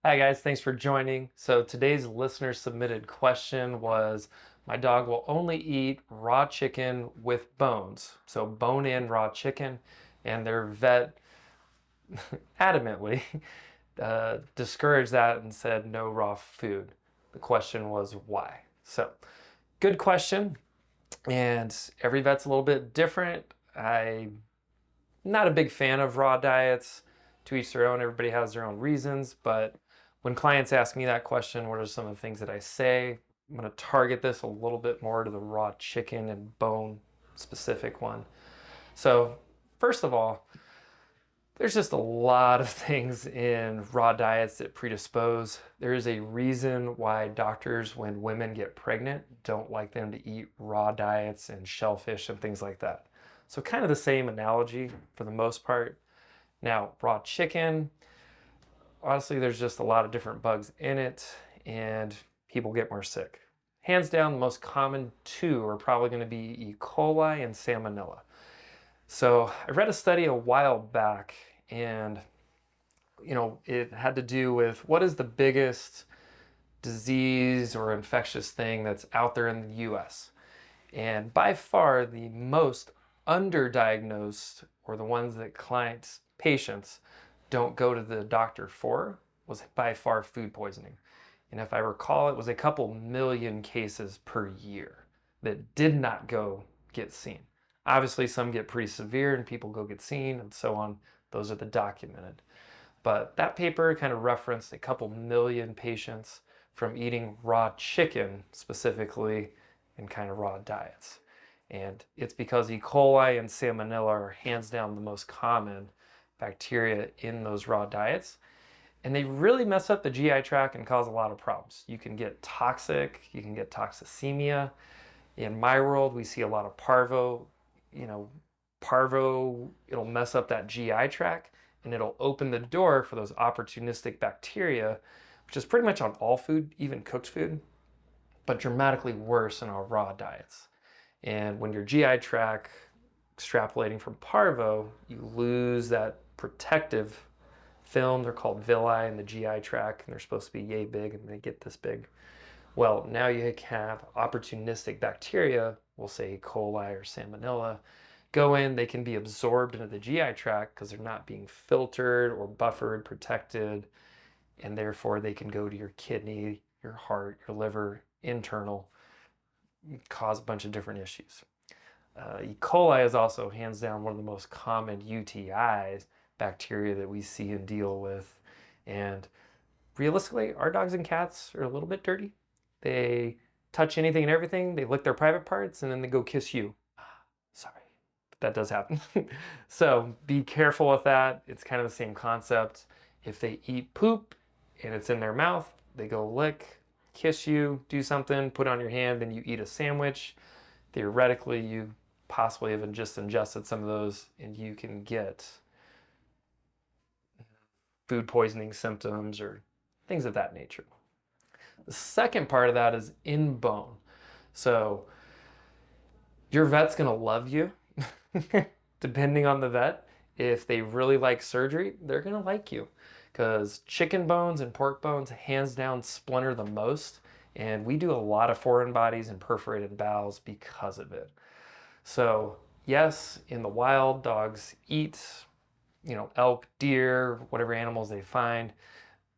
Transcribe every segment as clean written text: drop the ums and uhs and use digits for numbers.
Hi guys, thanks for joining. So today's listener submitted question was, my dog will only eat raw chicken with bones. So bone-in raw chicken, and their vet adamantly discouraged that and said no raw food. The question was why? So good question, and every vet's a little bit different. I'm not a big fan of raw diets. To each their own, everybody has their own reasons, but when clients ask me that question, what are some of the things that I say? I'm going to target this a little bit more to the raw chicken and bone specific one. So, first of all, there's just a lot of things in raw diets that predispose. There is a reason why doctors, when women get pregnant, don't like them to eat raw diets and shellfish and things like that. So, kind of the same analogy for the most part. Now, raw chicken, honestly, there's just a lot of different bugs in it, and people get more sick. Hands down, the most common two are probably going to be E. coli and Salmonella. So I read a study a while back, and it had to do with what is the biggest disease or infectious thing that's out there in the US. And by far the most underdiagnosed, or the ones that patients don't go to the doctor for, was by far food poisoning. And if I recall, it was a couple million cases per year that did not go get seen. Obviously, some get pretty severe and people go get seen and so on. Those are the documented. But that paper kind of referenced a couple million patients from eating raw chicken specifically in kind of raw diets. And it's because E. coli and Salmonella are hands down the most common bacteria in those raw diets. And they really mess up the GI tract and cause a lot of problems. You can get toxic, you can get toxemia. In my world, we see a lot of parvo. Parvo, it'll mess up that GI tract and it'll open the door for those opportunistic bacteria, which is pretty much on all food, even cooked food, but dramatically worse in our raw diets. And when your GI tract extrapolating from parvo, you lose that protective film. They're called villi in the GI tract, and they're supposed to be yay big, and they get this big. Well, now you have opportunistic bacteria, we'll say E. coli or Salmonella, go in, they can be absorbed into the GI tract because they're not being filtered or buffered, protected, and therefore they can go to your kidney, your heart, your liver, internal, cause a bunch of different issues. E. coli is also hands down one of the most common UTIs, bacteria that we see and deal with. And realistically, our dogs and cats are a little bit dirty. They touch anything and everything. They lick their private parts and then they go kiss you. Sorry, but that does happen. So be careful with that. It's kind of the same concept. If they eat poop and it's in their mouth, they go lick, kiss you, do something, put on your hand, then you eat a sandwich. Theoretically, you possibly have just ingested some of those and you can get food poisoning symptoms or things of that nature. The second part of that is in bone. So your vet's going to love you, depending on the vet. If they really like surgery, they're going to like you, because chicken bones and pork bones, hands down, splinter the most. And we do a lot of foreign bodies and perforated bowels because of it. So yes, in the wild, dogs eat, elk, deer, whatever animals they find,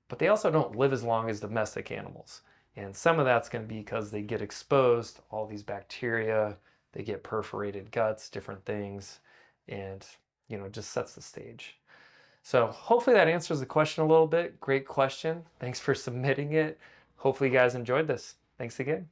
but they also don't live as long as domestic animals. And some of that's going to be because they get exposed to all these bacteria, they get perforated guts, different things, and it just sets the stage. So hopefully that answers the question a little bit. Great question. Thanks for submitting it. Hopefully you guys enjoyed this. Thanks again.